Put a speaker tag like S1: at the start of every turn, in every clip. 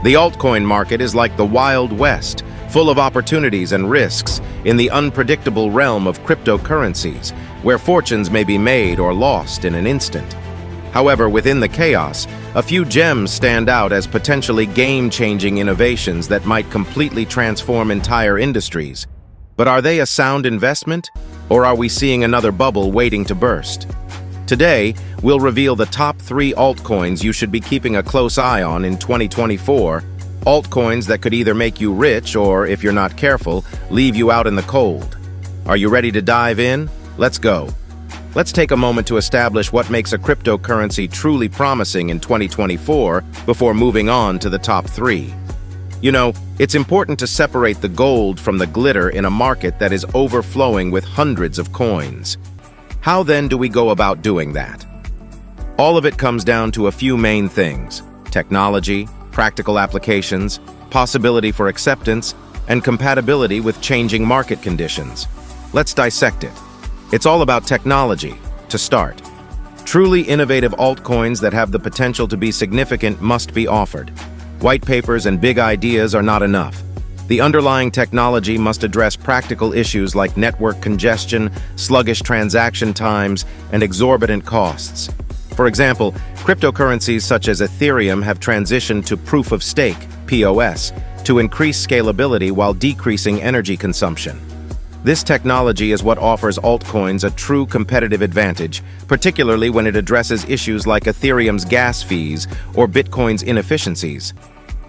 S1: The altcoin market is like the Wild West, full of opportunities and risks in the unpredictable realm of cryptocurrencies, where fortunes may be made or lost in an instant. However, within the chaos, a few gems stand out as potentially game-changing innovations that might completely transform entire industries. But are they a sound investment, or are we seeing another bubble waiting to burst? Today, we'll reveal the top 3 altcoins you should be keeping a close eye on in 2024, altcoins that could either make you rich or, if you're not careful, leave you out in the cold. Are you ready to dive in? Let's go. Let's take a moment to establish what makes a cryptocurrency truly promising in 2024 before moving on to the top 3. You know, it's important to separate the gold from the glitter in a market that is overflowing with hundreds of coins. How then do we go about doing that? All of it comes down to a few main things: technology, practical applications, possibility for acceptance, and compatibility with changing market conditions. Let's dissect it. It's all about technology, to start. Truly innovative altcoins that have the potential to be significant must be offered. White papers and big ideas are not enough. The underlying technology must address practical issues like network congestion, sluggish transaction times, and exorbitant costs. For example, cryptocurrencies such as Ethereum have transitioned to proof of stake, POS, to increase scalability while decreasing energy consumption. This technology is what offers altcoins a true competitive advantage, particularly when it addresses issues like Ethereum's gas fees or Bitcoin's inefficiencies.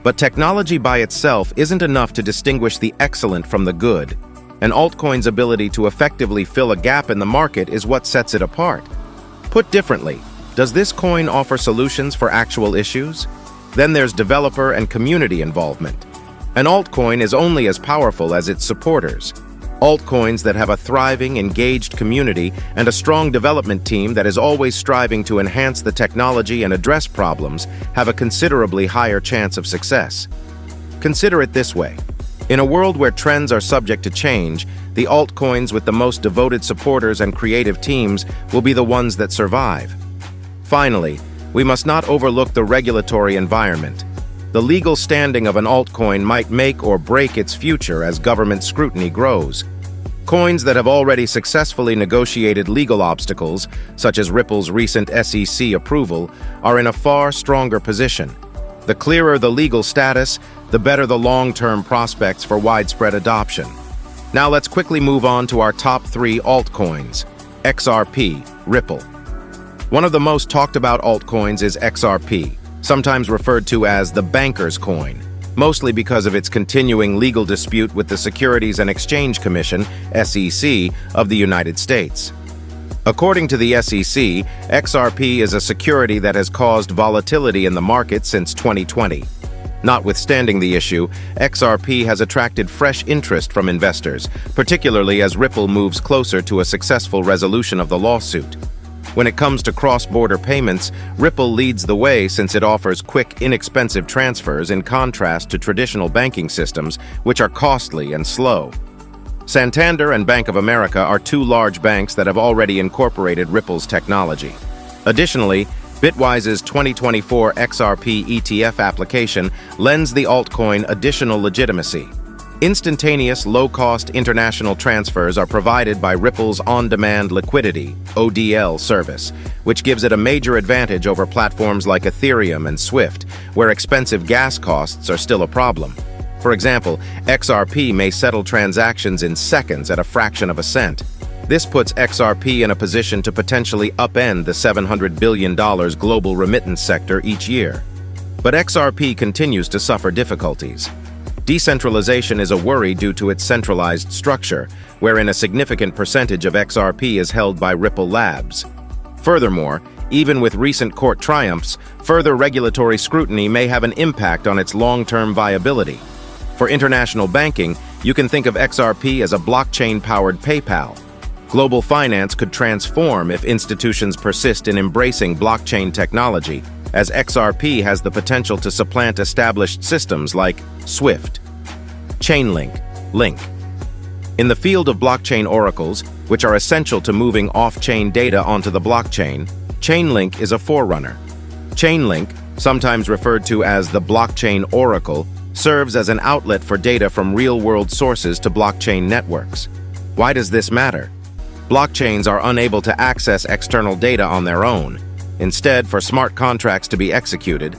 S1: But technology by itself isn't enough to distinguish the excellent from the good. An altcoin's ability to effectively fill a gap in the market is what sets it apart. Put differently, does this coin offer solutions for actual issues? Then there's developer and community involvement. An altcoin is only as powerful as its supporters. Altcoins that have a thriving, engaged community and a strong development team that is always striving to enhance the technology and address problems have a considerably higher chance of success. Consider it this way. In a world where trends are subject to change, the altcoins with the most devoted supporters and creative teams will be the ones that survive. Finally, we must not overlook the regulatory environment. The legal standing of an altcoin might make or break its future as government scrutiny grows. Coins that have already successfully negotiated legal obstacles, such as Ripple's recent SEC approval, are in a far stronger position. The clearer the legal status, the better the long-term prospects for widespread adoption. Now let's quickly move on to our top 3 altcoins. XRP, Ripple. One of the most talked about altcoins is XRP, sometimes referred to as the banker's coin, mostly because of its continuing legal dispute with the Securities and Exchange Commission, SEC, of the United States. According to the SEC, XRP is a security that has caused volatility in the market since 2020. Notwithstanding the issue, XRP has attracted fresh interest from investors, particularly as Ripple moves closer to a successful resolution of the lawsuit. When it comes to cross-border payments, Ripple leads the way since it offers quick, inexpensive transfers in contrast to traditional banking systems, which are costly and slow. Santander and Bank of America are 2 large banks that have already incorporated Ripple's technology. Additionally, Bitwise's 2024 XRP ETF application lends the altcoin additional legitimacy. Instantaneous, low-cost international transfers are provided by Ripple's on-demand liquidity, ODL, service, which gives it a major advantage over platforms like Ethereum and Swift, where expensive gas costs are still a problem. For example, XRP may settle transactions in seconds at a fraction of a cent. This puts XRP in a position to potentially upend the $700 billion global remittance sector each year. But XRP continues to suffer difficulties. Decentralization is a worry due to its centralized structure, wherein a significant percentage of XRP is held by Ripple Labs. Furthermore, even with recent court triumphs, further regulatory scrutiny may have an impact on its long-term viability. For international banking, you can think of XRP as a blockchain-powered PayPal. Global finance could transform if institutions persist in embracing blockchain technology, as XRP has the potential to supplant established systems like Swift, Chainlink, Link. In the field of blockchain oracles, which are essential to moving off-chain data onto the blockchain, Chainlink is a forerunner. Chainlink, sometimes referred to as the blockchain oracle, serves as an outlet for data from real-world sources to blockchain networks. Why does this matter? Blockchains are unable to access external data on their own. Instead, for smart contracts to be executed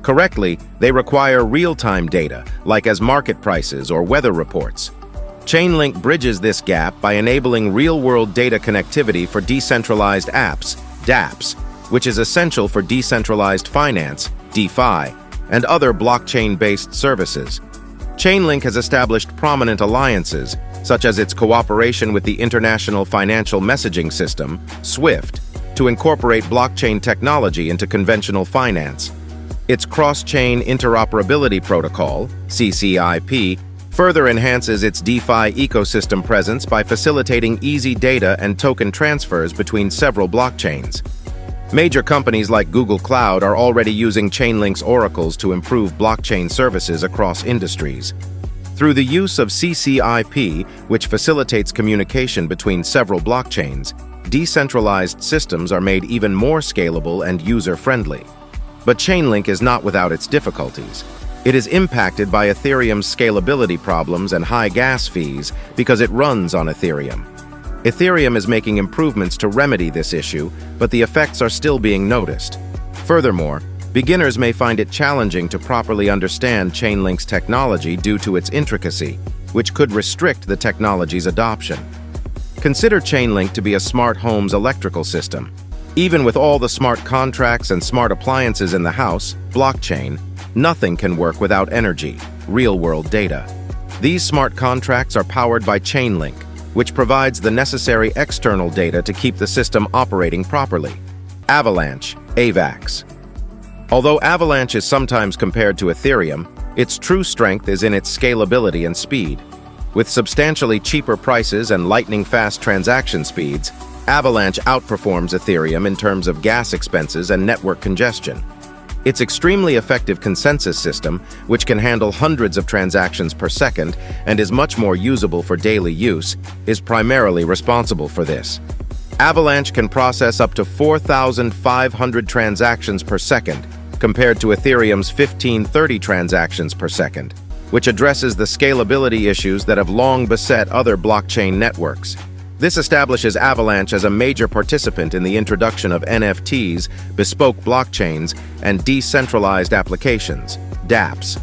S1: correctly, they require real-time data, like as market prices or weather reports. Chainlink bridges this gap by enabling real-world data connectivity for decentralized apps, dApps, which is essential for decentralized finance, DeFi, and other blockchain-based services. Chainlink has established prominent alliances, such as its cooperation with the International Financial Messaging System, SWIFT, to incorporate blockchain technology into conventional finance. Its cross-chain interoperability protocol, CCIP, further enhances its DeFi ecosystem presence by facilitating easy data and token transfers between several blockchains. Major companies like Google Cloud are already using Chainlink's oracles to improve blockchain services across industries. Through the use of CCIP, which facilitates communication between several blockchains, decentralized systems are made even more scalable and user-friendly. But Chainlink is not without its difficulties. It is impacted by Ethereum's scalability problems and high gas fees because it runs on Ethereum. Ethereum is making improvements to remedy this issue, but the effects are still being noticed. Furthermore, beginners may find it challenging to properly understand Chainlink's technology due to its intricacy, which could restrict the technology's adoption. Consider Chainlink to be a smart home's electrical system. Even with all the smart contracts and smart appliances in the house, blockchain, nothing can work without energy, real-world data. These smart contracts are powered by Chainlink, which provides the necessary external data to keep the system operating properly. Avalanche, AVAX. Although Avalanche is sometimes compared to Ethereum, its true strength is in its scalability and speed. With substantially cheaper prices and lightning-fast transaction speeds, Avalanche outperforms Ethereum in terms of gas expenses and network congestion. Its extremely effective consensus system, which can handle hundreds of transactions per second and is much more usable for daily use, is primarily responsible for this. Avalanche can process up to 4,500 transactions per second, compared to Ethereum's 1,530 transactions per second, which addresses the scalability issues that have long beset other blockchain networks. This establishes Avalanche as a major participant in the introduction of NFTs, bespoke blockchains, and decentralized applications, dApps.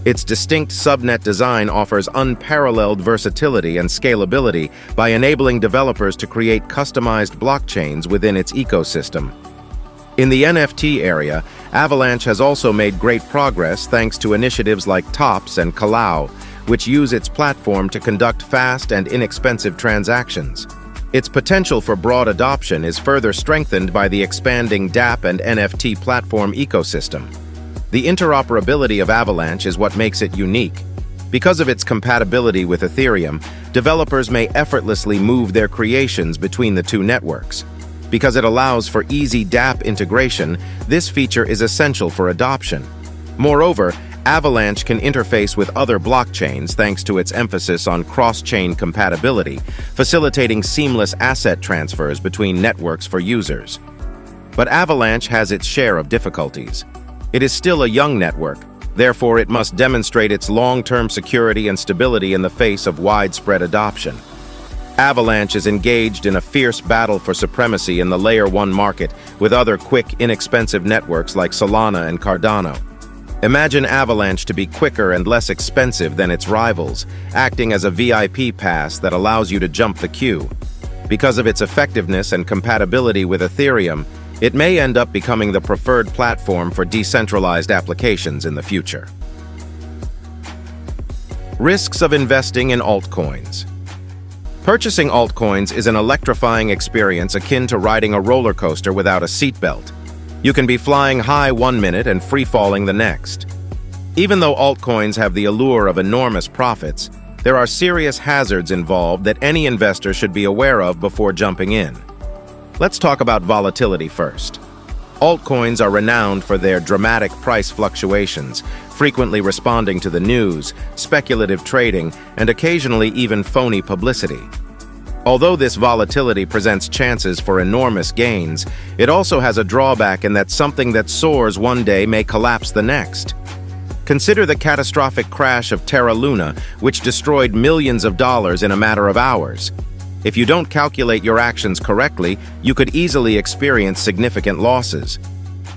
S1: Its distinct subnet design offers unparalleled versatility and scalability by enabling developers to create customized blockchains within its ecosystem. In the NFT area, Avalanche has also made great progress thanks to initiatives like TOPS and Kalau, which use its platform to conduct fast and inexpensive transactions. Its potential for broad adoption is further strengthened by the expanding dApp and NFT platform ecosystem. The interoperability of Avalanche is what makes it unique. Because of its compatibility with Ethereum, developers may effortlessly move their creations between the two networks. Because it allows for easy dApp integration, this feature is essential for adoption. Moreover, Avalanche can interface with other blockchains thanks to its emphasis on cross-chain compatibility, facilitating seamless asset transfers between networks for users. But Avalanche has its share of difficulties. It is still a young network, therefore it must demonstrate its long-term security and stability in the face of widespread adoption. Avalanche is engaged in a fierce battle for supremacy in the Layer 1 market with other quick, inexpensive networks like Solana and Cardano. Imagine Avalanche to be quicker and less expensive than its rivals, acting as a VIP pass that allows you to jump the queue. Because of its effectiveness and compatibility with Ethereum, it may end up becoming the preferred platform for decentralized applications in the future. Risks of investing in altcoins. Purchasing altcoins is an electrifying experience akin to riding a roller coaster without a seatbelt. You can be flying high one minute and free-falling the next. Even though altcoins have the allure of enormous profits, there are serious hazards involved that any investor should be aware of before jumping in. Let's talk about volatility first. Altcoins are renowned for their dramatic price fluctuations, frequently responding to the news, speculative trading, and occasionally even phony publicity. Although this volatility presents chances for enormous gains, it also has a drawback in that something that soars one day may collapse the next. Consider the catastrophic crash of Terra Luna, which destroyed millions of dollars in a matter of hours. If you don't calculate your actions correctly, you could easily experience significant losses.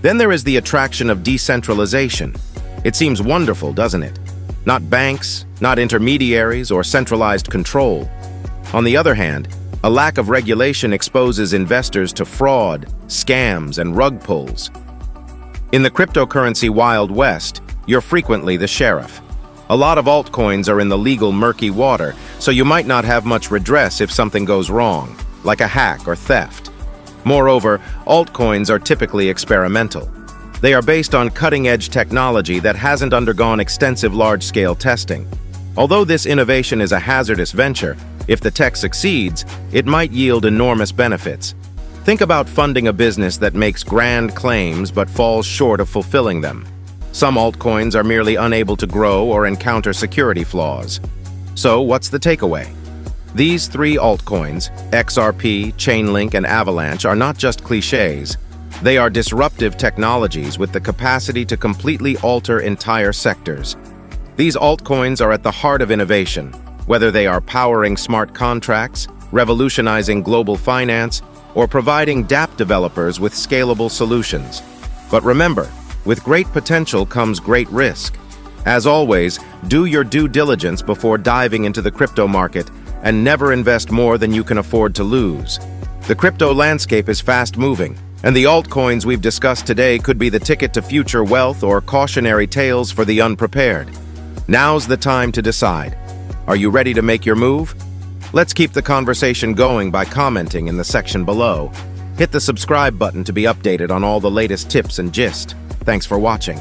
S1: Then there is the attraction of decentralization. It seems wonderful, doesn't it? Not banks, not intermediaries, or centralized control. On the other hand, a lack of regulation exposes investors to fraud, scams, and rug pulls. In the cryptocurrency Wild West, you're frequently the sheriff. A lot of altcoins are in the legal murky water, so you might not have much redress if something goes wrong, like a hack or theft. Moreover, altcoins are typically experimental. They are based on cutting-edge technology that hasn't undergone extensive large-scale testing. Although this innovation is a hazardous venture, if the tech succeeds, it might yield enormous benefits. Think about funding a business that makes grand claims but falls short of fulfilling them. Some altcoins are merely unable to grow or encounter security flaws. So, what's the takeaway? These three altcoins, XRP, Chainlink, and Avalanche, are not just cliches. They are disruptive technologies with the capacity to completely alter entire sectors. These altcoins are at the heart of innovation, whether they are powering smart contracts, revolutionizing global finance, or providing dApp developers with scalable solutions. But remember, with great potential comes great risk. As always, do your due diligence before diving into the crypto market and never invest more than you can afford to lose. The crypto landscape is fast-moving, and the altcoins we've discussed today could be the ticket to future wealth or cautionary tales for the unprepared. Now's the time to decide. Are you ready to make your move? Let's keep the conversation going by commenting in the section below. Hit the subscribe button to be updated on all the latest tips and gist. Thanks for watching.